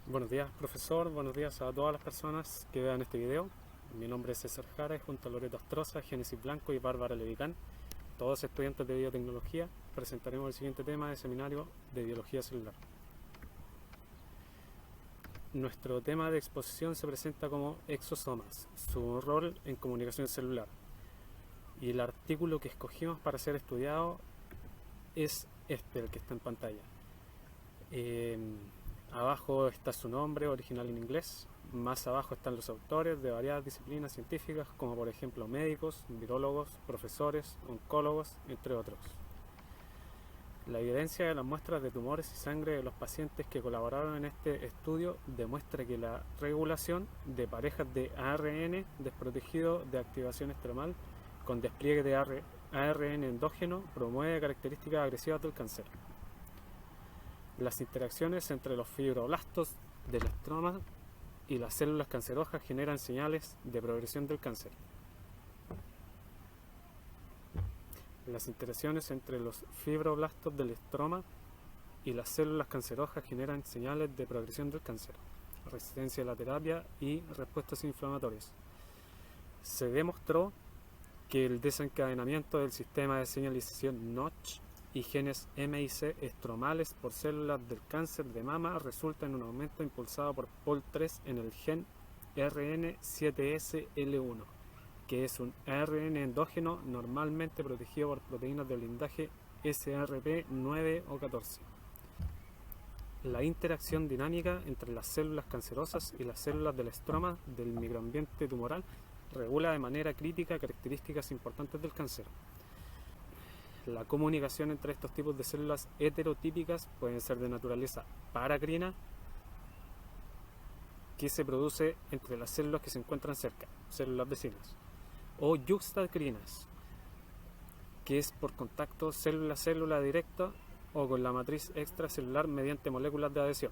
Buenos días, profesor, buenos días a todas las personas que vean este video. Mi nombre es César Jara y junto a Loreto Astroza, Génesis Blanco y Bárbara Levicán, todos estudiantes de biotecnología, presentaremos el siguiente tema de seminario de biología celular. Nuestro tema de exposición se presenta como exosomas, su rol en comunicación celular. Y el artículo que escogimos para ser estudiado es este, el que está en pantalla. Abajo está su nombre original en inglés, más abajo están los autores de variadas disciplinas científicas, como por ejemplo médicos, virólogos, profesores, oncólogos, entre otros. La evidencia de las muestras de tumores y sangre de los pacientes que colaboraron en este estudio demuestra que la regulación de parejas de ARN desprotegido de activación estromal con despliegue de ARN endógeno promueve características agresivas del cáncer. Las interacciones entre los fibroblastos del estroma y las células cancerosas generan señales de progresión del cáncer. Las interacciones entre los fibroblastos del estroma y las células cancerosas generan señales de progresión del cáncer, resistencia a la terapia y respuestas inflamatorias. Se demostró que el desencadenamiento del sistema de señalización Notch y genes MIC estromales por células del cáncer de mama resulta en un aumento impulsado por POL3 en el gen RN7SL1, que es un ARN endógeno normalmente protegido por proteínas de blindaje SRP9 o 14. La interacción dinámica entre las células cancerosas y las células del estroma del microambiente tumoral regula de manera crítica características importantes del cáncer. La comunicación entre estos tipos de células heterotípicas pueden ser de naturaleza paracrina, que se produce entre las células que se encuentran cerca, células vecinas, o yuxtacrinas, que es por contacto célula-célula directa o con la matriz extracelular mediante moléculas de adhesión.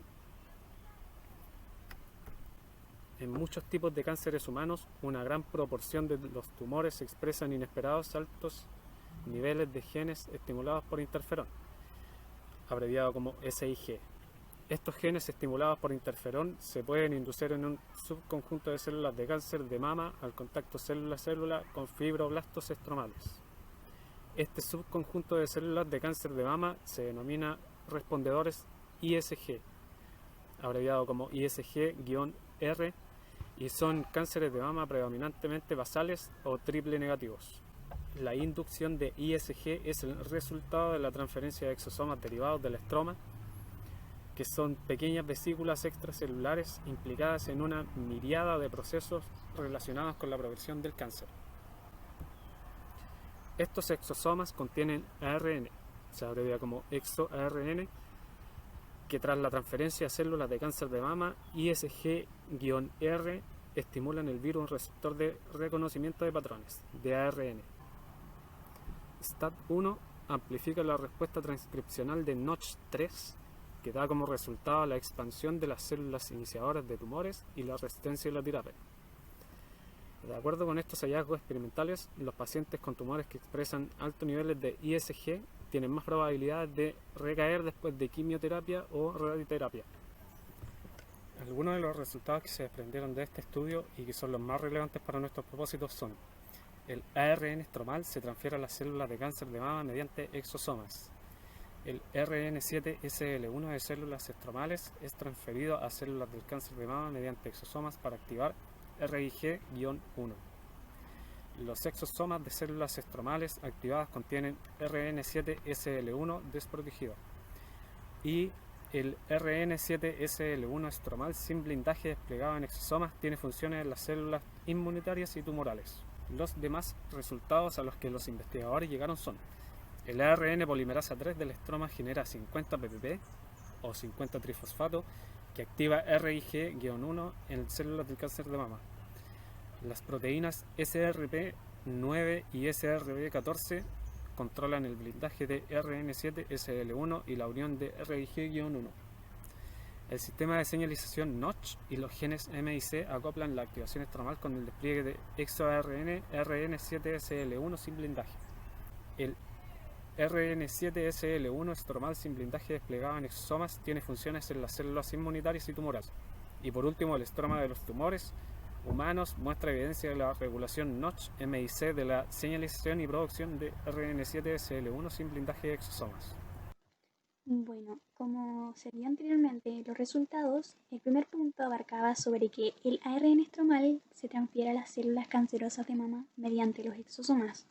En muchos tipos de cánceres humanos, una gran proporción de los tumores se expresan inesperados altos niveles de genes estimulados por interferón, abreviado como SIG. Estos genes estimulados por interferón se pueden inducir en un subconjunto de células de cáncer de mama al contacto célula-célula con fibroblastos estromales. Este subconjunto de células de cáncer de mama se denomina respondedores ISG, abreviado como ISG-R, y son cánceres de mama predominantemente basales o triple negativos. La inducción de ISG es el resultado de la transferencia de exosomas derivados del estroma, que son pequeñas vesículas extracelulares implicadas en una miríada de procesos relacionados con la progresión del cáncer. Estos exosomas contienen ARN, se abrevia como exoARN, que tras la transferencia a células de cáncer de mama, ISG-R estimulan el virus receptor de reconocimiento de patrones, de ARN. STAT1 amplifica la respuesta transcripcional de Notch3, que da como resultado la expansión de las células iniciadoras de tumores y la resistencia a la terapia. De acuerdo con estos hallazgos experimentales, los pacientes con tumores que expresan altos niveles de ISG tienen más probabilidades de recaer después de quimioterapia o radioterapia. Algunos de los resultados que se desprendieron de este estudio y que son los más relevantes para nuestros propósitos son: el ARN estromal se transfiere a las células de cáncer de mama mediante exosomas. El RN7SL1 de células estromales es transferido a células del cáncer de mama mediante exosomas para activar RIG-1. Los exosomas de células estromales activadas contienen RN7SL1 desprotegido. Y el RN7SL1 estromal sin blindaje desplegado en exosomas tiene funciones en las células inmunitarias y tumorales. Los demás resultados a los que los investigadores llegaron son: el ARN polimerasa 3 del estroma genera 50 ppb o 50 trifosfato que activa RIG-1 en células del cáncer de mama. Las proteínas SRP9 y SRP14 controlan el blindaje de RN7SL1 y la unión de RIG-1. El sistema de señalización Notch y los genes MIC acoplan la activación estromal con el despliegue de exoARN RN7SL1 sin blindaje. El RN7-SL1 estromal sin blindaje desplegado en exosomas tiene funciones en las células inmunitarias y tumorales. Y por último, el estroma de los tumores humanos muestra evidencia de la regulación Notch-MIC de la señalización y producción de RN7-SL1 sin blindaje de exosomas. Bueno, como se vio anteriormente, los resultados, el primer punto abarcaba sobre que el ARN estromal se transfiere a las células cancerosas de mama mediante los exosomas.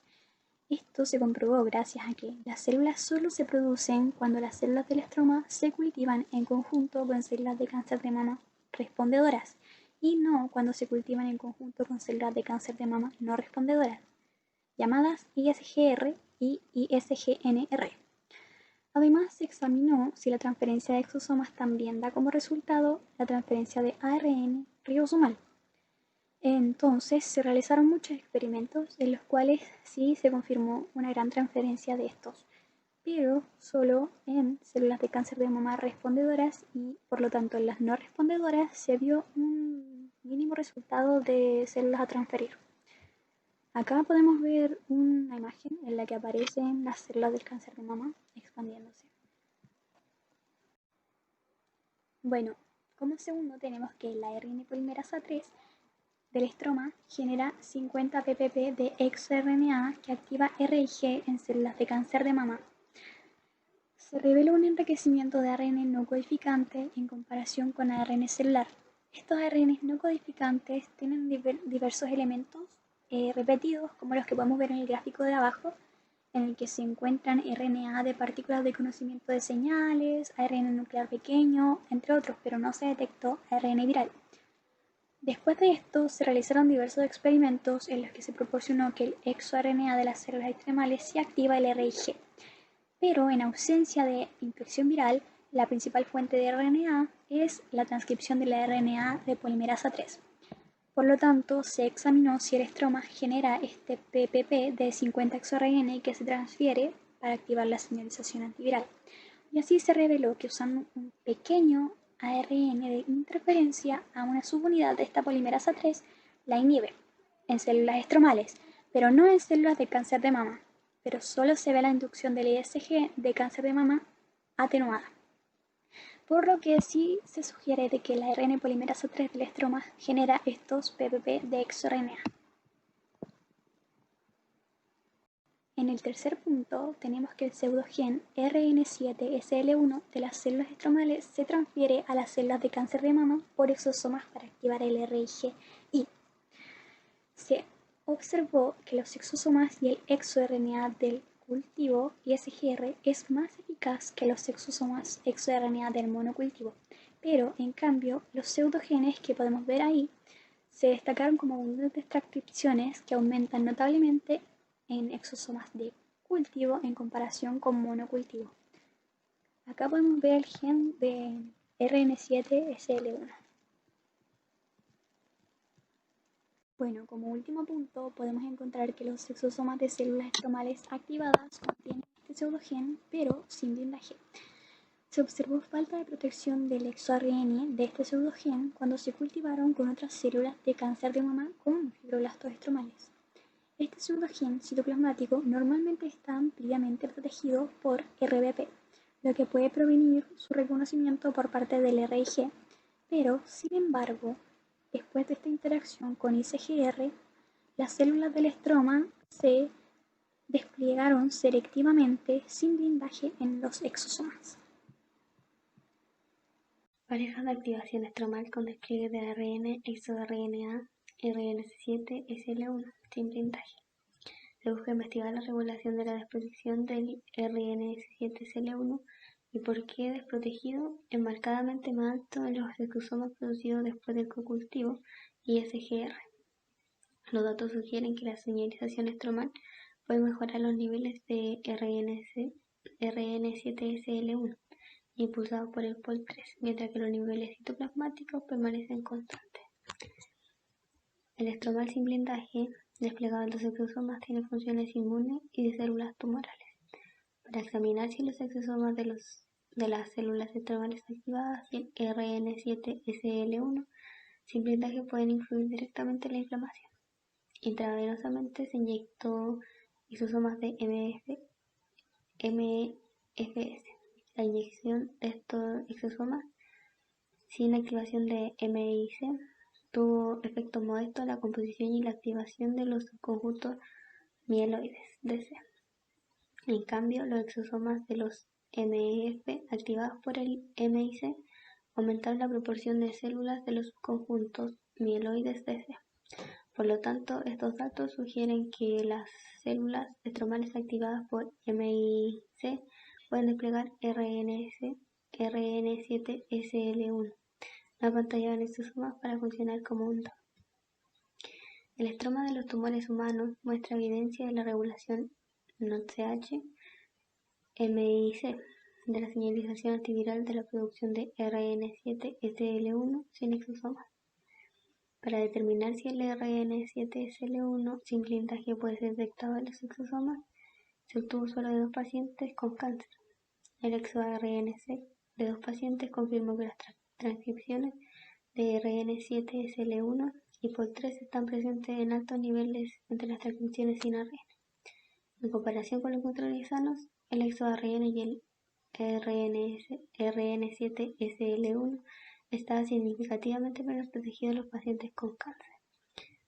Esto se comprobó gracias a que las células solo se producen cuando las células del estroma se cultivan en conjunto con células de cáncer de mama respondedoras y no cuando se cultivan en conjunto con células de cáncer de mama no respondedoras, llamadas ISGR y ISGNR. Además, se examinó si la transferencia de exosomas también da como resultado la transferencia de ARN ribosomal. Entonces, se realizaron muchos experimentos en los cuales sí se confirmó una gran transferencia de estos, pero solo en células de cáncer de mama respondedoras y por lo tanto en las no respondedoras se vio un mínimo resultado de células a transferir. Acá podemos ver una imagen en la que aparecen las células del cáncer de mama expandiéndose. Bueno, como segundo tenemos que la RN polimerasa 3 del estroma genera 50 ppb de exoRNA que activa RIG en células de cáncer de mama. Se reveló un enriquecimiento de ARN no codificante en comparación con ARN celular. Estos ARN no codificantes tienen diversos elementos repetidos, como los que podemos ver en el gráfico de abajo, en el que se encuentran RNA de partículas de conocimiento de señales, ARN nuclear pequeño, entre otros, pero no se detectó ARN viral. Después de esto, se realizaron diversos experimentos en los que se proporcionó que el exoRNA de las células extremales sí activa el RIG, pero en ausencia de infección viral, la principal fuente de RNA es la transcripción de la RNA de polimerasa 3. Por lo tanto, se examinó si el estroma genera este PPP de 50 exoRNA que se transfiere para activar la señalización antiviral. Y así se reveló que usando un pequeño ARN de interferencia a una subunidad de esta polimerasa 3 la inhibe en células estromales, pero no en células de cáncer de mama, pero solo se ve la inducción del ISG de cáncer de mama atenuada. Por lo que sí se sugiere de que la ARN polimerasa 3 del estroma genera estos PPP de exoRNA. En el tercer punto tenemos que el pseudogen RN7-SL1 de las células estromales se transfiere a las células de cáncer de mama por exosomas para activar el RIG-I. Se observó que los exosomas y el exoRNA del cultivo ISGR es más eficaz que los exosomas exoRNA del monocultivo, pero en cambio los pseudogenes que podemos ver ahí se destacaron como abundantes transcripciones que aumentan notablemente en exosomas de cultivo en comparación con monocultivo. Acá podemos ver el gen de RN7-SL1. Bueno, como último punto, podemos encontrar que los exosomas de células estromales activadas contienen este pseudogen, pero sin blindaje. Se observó falta de protección del exoARN de este pseudogen cuando se cultivaron con otras células de cáncer de mama con fibroblastos estromales. Este pseudogen citoplasmático normalmente está ampliamente protegido por RBP, lo que puede prevenir su reconocimiento por parte del RIG, pero, sin embargo, después de esta interacción con ICGR, las células del estroma se desplegaron selectivamente sin blindaje en los exosomas. Parejas de activación estromal con despliegue de ARN, exoRNA, RN7-SL1, sin blindaje. Se busca investigar la regulación de la desprotección del RN7-SL1 y por qué desprotegido es marcadamente más alto en los exosomas producidos después del cocultivo ISGR. Los datos sugieren que la señalización estromal puede mejorar los niveles de RN7-SL1 impulsados por el POL3, mientras que los niveles citoplasmáticos permanecen constantes. El estromal sin blindaje, desplegado en los exosomas, tiene funciones inmunes y de células tumorales. Para examinar si los exosomas de las células estromales activadas y el RN7-SL1 sin blindaje pueden influir directamente en la inflamación. Intravenosamente se inyectó isosomas de MFS. La inyección de estos exosomas sin activación de MIC tuvo efecto modesto en la composición y la activación de los subconjuntos mieloides DC. En cambio, los exosomas de los MEF activados por el MIC aumentaron la proporción de células de los subconjuntos mieloides DC. Por lo tanto, estos datos sugieren que las células estromales activadas por MIC pueden desplegar RN7SL1, una pantalla de exosomas para funcionar como un DAM. El estroma de los tumores humanos muestra evidencia de la regulación NOTCH MIC de la señalización antiviral de la producción de RN7SL1 sin exosomas. Para determinar si el RN7SL1 sin blindaje puede ser detectado en los exosomas, se obtuvo suero de 2 pacientes con cáncer. El ExoRNC de 2 pacientes confirmó que las transcripciones de RN7SL1 y POL3 están presentes en altos niveles entre las transcripciones sin ARN. En comparación con los controles sanos, el ExoRN y el RN7SL1 estaba significativamente menos protegido en los pacientes con cáncer,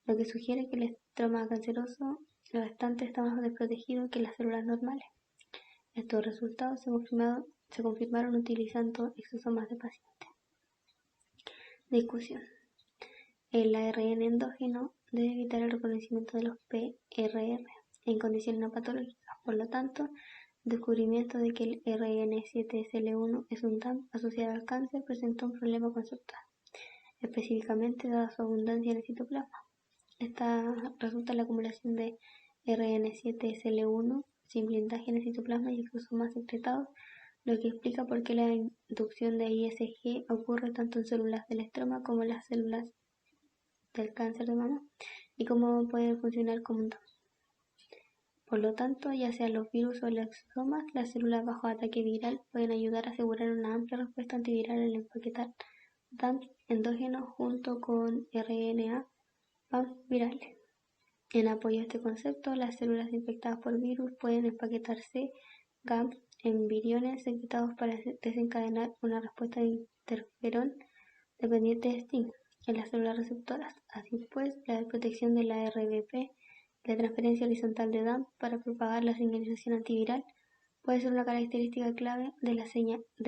lo que sugiere que el estroma canceroso restante está más desprotegido que las células normales. Estos resultados se confirmaron utilizando exosomas de pacientes. Discusión. El ARN endógeno debe evitar el reconocimiento de los PRR en condiciones no patológicas. Por lo tanto, el descubrimiento de que el RN7SL1 es un DAM asociado al cáncer presenta un problema conceptual, específicamente dada su abundancia en el citoplasma. Esta resulta en la acumulación de RN7SL1 sin blindaje en el citoplasma y exosomas secretados, lo que explica por qué la inducción de ISG ocurre tanto en células del estroma como en las células del cáncer de mama y cómo puede funcionar como un DAM. Por lo tanto, ya sean los virus o los exosomas, las células bajo ataque viral pueden ayudar a asegurar una amplia respuesta antiviral al empaquetar DAMs endógenos junto con RNA PAMs virales. En apoyo a este concepto, las células infectadas por virus pueden empaquetarse GAMs en viriones secretados para desencadenar una respuesta de interferón dependiente de STING en las células receptoras. Así pues, la protección de la RBP, la transferencia horizontal de DAM para propagar la señalización antiviral, puede ser una característica clave de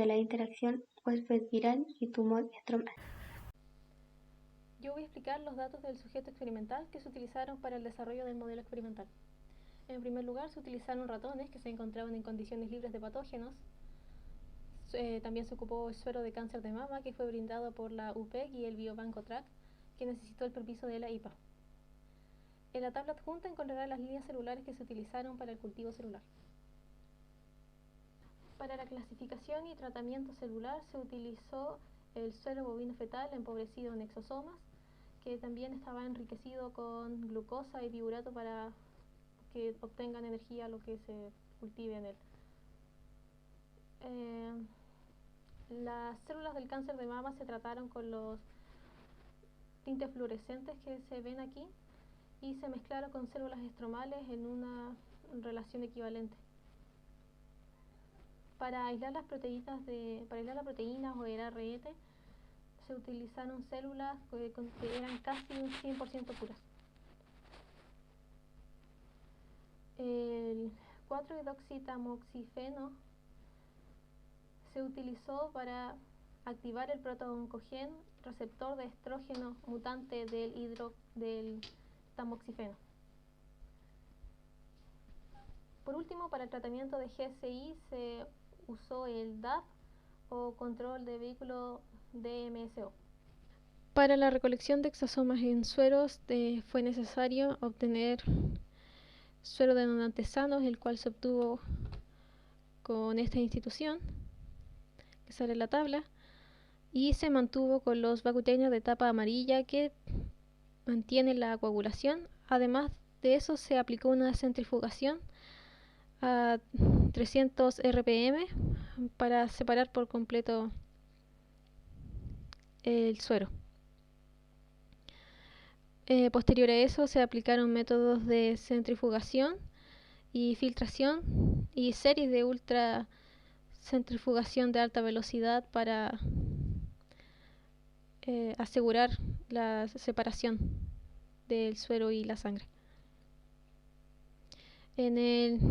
la interacción huésped viral y tumor estromal. Yo voy a explicar los datos del sujeto experimental que se utilizaron para el desarrollo del modelo experimental. En primer lugar, se utilizaron ratones que se encontraban en condiciones libres de patógenos. También se ocupó el suero de cáncer de mama que fue brindado por la UPEC y el Biobanco TRAC, que necesitó el permiso de la IPA. En la tabla adjunta encontrará las líneas celulares que se utilizaron para el cultivo celular. Para la clasificación y tratamiento celular se utilizó el suero bovino fetal empobrecido en exosomas, que también estaba enriquecido con glucosa y piruvato para que obtengan energía lo que se cultive en él. Las células del cáncer de mama se trataron con los tintes fluorescentes que se ven aquí y se mezclaron con células estromales en una relación equivalente. Para aislar las proteínas o el ARN, se utilizaron células que eran casi un 100% puras. El 4-hidroxitamoxifeno se utilizó para activar el protooncogen receptor de estrógeno mutante del tamoxifeno. Por último, para el tratamiento de GSI se usó el DAP o control de vehículo DMSO. Para la recolección de exosomas en sueros fue necesario obtener suero de donantes sanos, el cual se obtuvo con esta institución, que sale en la tabla, y se mantuvo con los vacutenios de tapa amarilla que mantienen la coagulación. Además de eso, se aplicó una centrifugación a 300 RPM para separar por completo el suero. Posterior a eso se aplicaron métodos de centrifugación y filtración y series de ultracentrifugación de alta velocidad para asegurar la separación del suero y la sangre.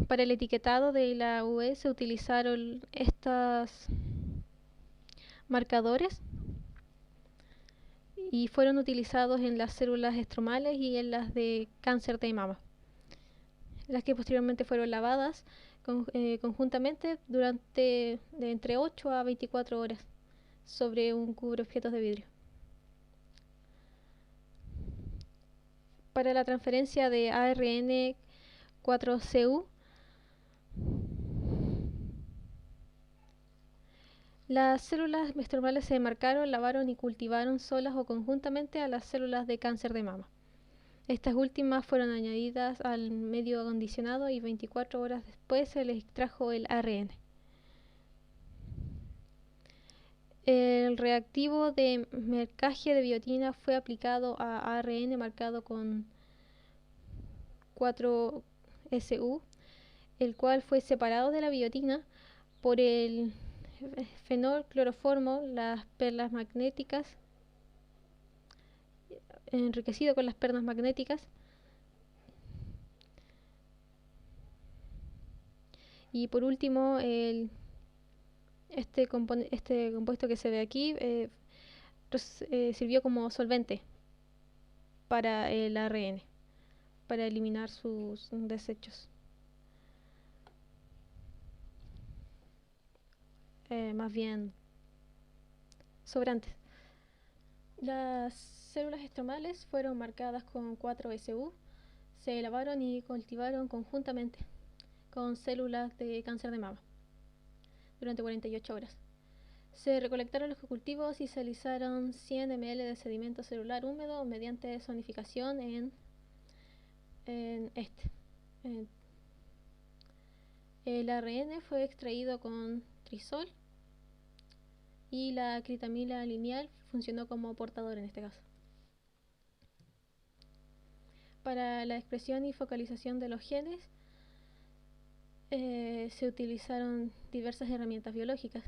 Para el etiquetado de la UE se utilizaron estos marcadores y fueron utilizados en las células estromales y en las de cáncer de mama, las que posteriormente fueron lavadas conjuntamente durante de entre 8 a 24 horas sobre un cubreobjetos de vidrio. Para la transferencia de ARN 4CU, las células estromales se marcaron, lavaron y cultivaron solas o conjuntamente a las células de cáncer de mama. Estas últimas fueron añadidas al medio acondicionado y 24 horas después se les extrajo el ARN. El reactivo de marcaje de biotina fue aplicado a ARN marcado con 4SU, el cual fue separado de la biotina por el fenolcloroformo, las perlas magnéticas, enriquecido con las perlas magnéticas, y por último este compuesto que se ve aquí sirvió como solvente para el ARN, para eliminar sus desechos. Más bien sobrantes. Las células estromales fueron marcadas con 4SU, se lavaron y cultivaron conjuntamente con células de cáncer de mama durante 48 horas. Se recolectaron los cultivos y se alisaron 100 ml de sedimento celular húmedo mediante zonificación el ARN fue extraído con trisol y la acritamida lineal funcionó como portador en este caso. Para la expresión y focalización de los genes se utilizaron diversas herramientas biológicas.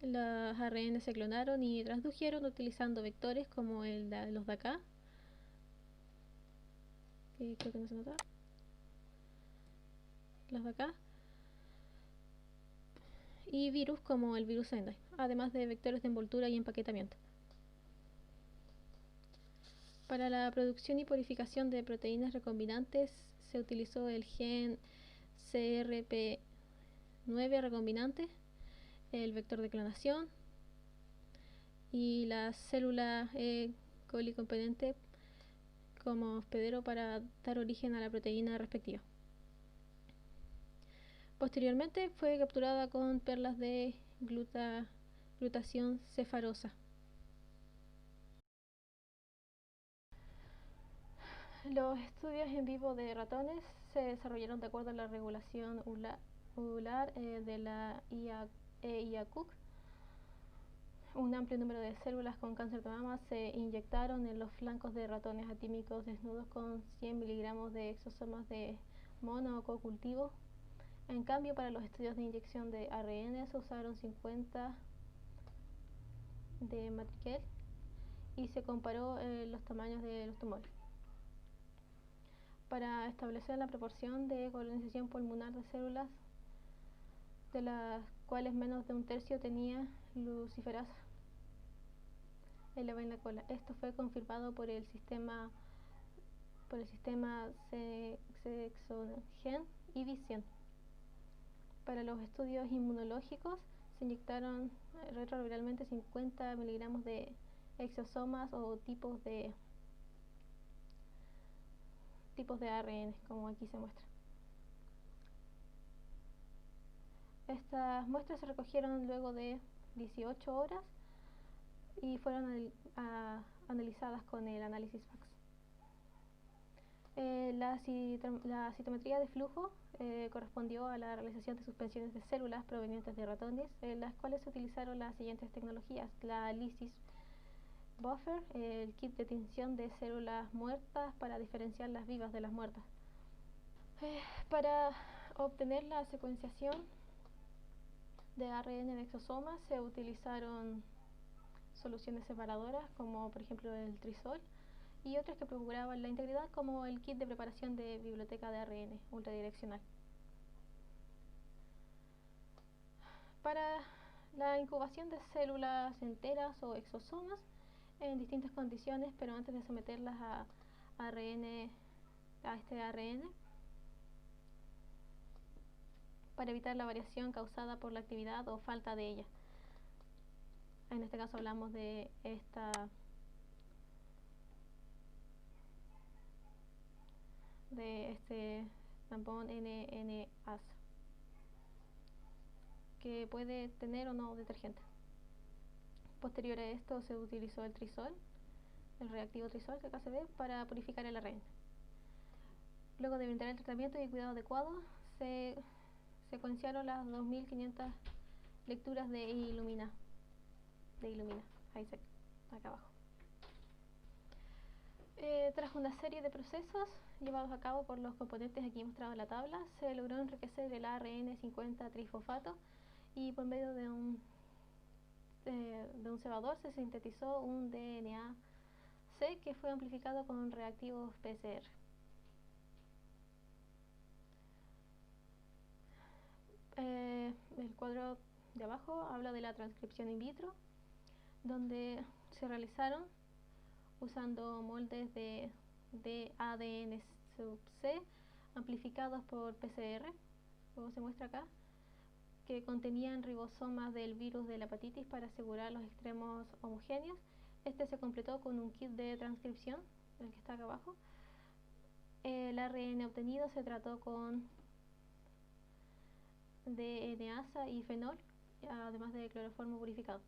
Los ARN se clonaron y transdujeron utilizando vectores como los de acá, que creo que no se nota, los de acá, y virus como el virus Sendai, además de vectores de envoltura y empaquetamiento. Para la producción y purificación de proteínas recombinantes se utilizó el gen CRP9 recombinante, el vector de clonación y la célula E. coli componente como hospedero para dar origen a la proteína respectiva. Posteriormente fue capturada con perlas de glutación cefarosa. Los estudios en vivo de ratones se desarrollaron de acuerdo a la regulación ular de la IACUC. Un amplio número de células con cáncer de mama se inyectaron en los flancos de ratones atímicos desnudos con 100 miligramos de exosomas de mono o co-cultivo. En cambio, para los estudios de inyección de ARN se usaron 50 de matriquel y se comparó los tamaños de los tumores. Para establecer la proporción de colonización pulmonar de células, de las cuales menos de un tercio tenía luciferasa en la cola. Esto fue confirmado por el sistema Sexogen y Visión. Para los estudios inmunológicos se inyectaron retroviralmente 50 miligramos de exosomas o tipos de ARN, como aquí se muestra. Estas muestras se recogieron luego de 18 horas y fueron analizadas con el análisis FACS. La citometría de flujo correspondió a la realización de suspensiones de células provenientes de ratones, en las cuales se utilizaron las siguientes tecnologías: la lysis buffer, el kit de tinción de células muertas para diferenciar las vivas de las muertas. Para obtener la secuenciación de ARN de exosomas se utilizaron soluciones separadoras como por ejemplo el trisol y otras que procuraban la integridad como el kit de preparación de biblioteca de ARN ultradireccional. Para la incubación de células enteras o exosomas en distintas condiciones, pero antes de someterlas a este ARN, para evitar la variación causada por la actividad o falta de ella. En este caso hablamos de este tampón NNase, que puede tener o no detergente. Posterior a esto se utilizó el trisol, el reactivo trisol que acá se ve, para purificar el ARN. Luego de brindar el tratamiento y cuidado adecuado, se secuenciaron las 2500 lecturas de Illumina, HiSeq, acá abajo. Tras una serie de procesos llevados a cabo por los componentes aquí mostrados en la tabla, se logró enriquecer el ARN 50-trifosfato y por medio de un cebador se sintetizó un DNA-C que fue amplificado con reactivos PCR. El cuadro de abajo habla de la transcripción in vitro, donde se realizaron usando moldes de ADN sub C amplificados por PCR, como se muestra acá, que contenían ribosomas del virus de la hepatitis para asegurar los extremos homogéneos. Este se completó con un kit de transcripción, el que está acá abajo. El ARN obtenido se trató con DNasa y fenol, además de cloroformo purificado.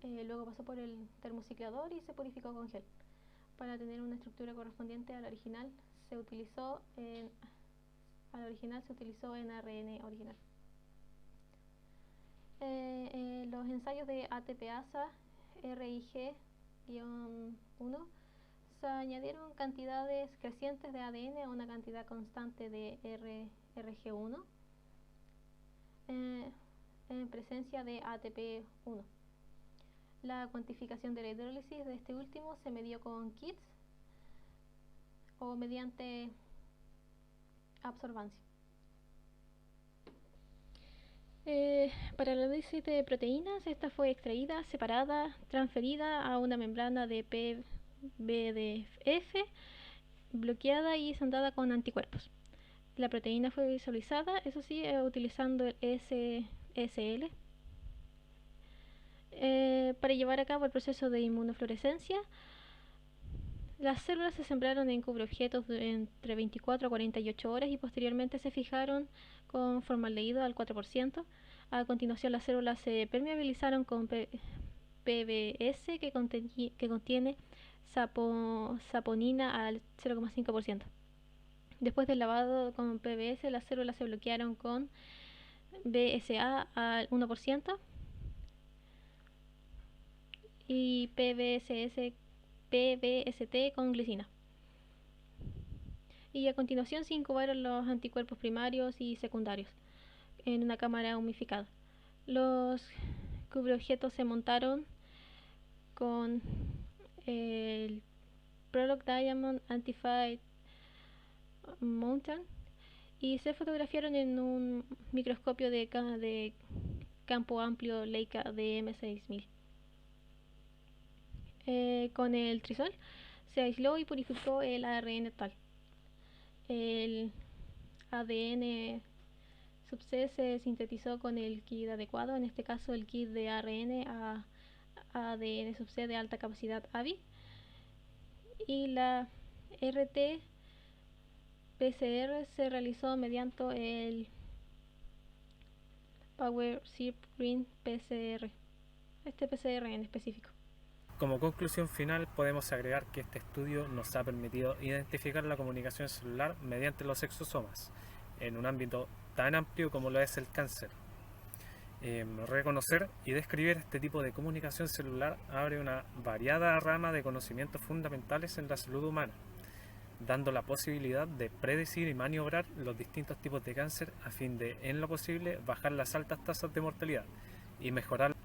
Luego pasó por el termociclador y se purificó con gel. Para tener una estructura correspondiente al original se utilizó en ARN original. Los ensayos de ATPasa RIG-1 se añadieron cantidades crecientes de ADN a una cantidad constante de RG1 en presencia de ATP1. La cuantificación de la hidrólisis de este último se midió con kits o mediante absorbancia. Para el análisis de proteínas, esta fue extraída, separada, transferida a una membrana de PBDF, bloqueada y sondada con anticuerpos. La proteína fue visualizada, eso sí, utilizando el SSL para llevar a cabo el proceso de inmunofluorescencia. Las células se sembraron en cubreobjetos entre 24 a 48 horas y posteriormente se fijaron con formaldehído al 4%. A continuación las células se permeabilizaron con PBS que contiene saponina al 0,5%. Después del lavado con PBS, las células se bloquearon con BSA al 1% y PBST con glicina. Y a continuación se incubaron los anticuerpos primarios y secundarios en una cámara humificada. Los cubreobjetos se montaron con el Prolog Diamond Antified Mountain y se fotografiaron en un microscopio de campo amplio Leica DM6000. Con el trisol se aisló y purificó el ARN total. El ADN sub C se sintetizó con el kit adecuado, en este caso el kit de ARN a ADN sub C de alta capacidad AVI, y la RT-PCR se realizó mediante el PowerShip Green PCR, este PCR en específico. Como conclusión final, podemos agregar que este estudio nos ha permitido identificar la comunicación celular mediante los exosomas, en un ámbito tan amplio como lo es el cáncer. Reconocer y describir este tipo de comunicación celular abre una variada rama de conocimientos fundamentales en la salud humana. dando la posibilidad de predecir y maniobrar los distintos tipos de cáncer a fin de, en lo posible, bajar las altas tasas de mortalidad y mejorar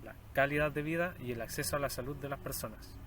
la calidad de vida y el acceso a la salud de las personas.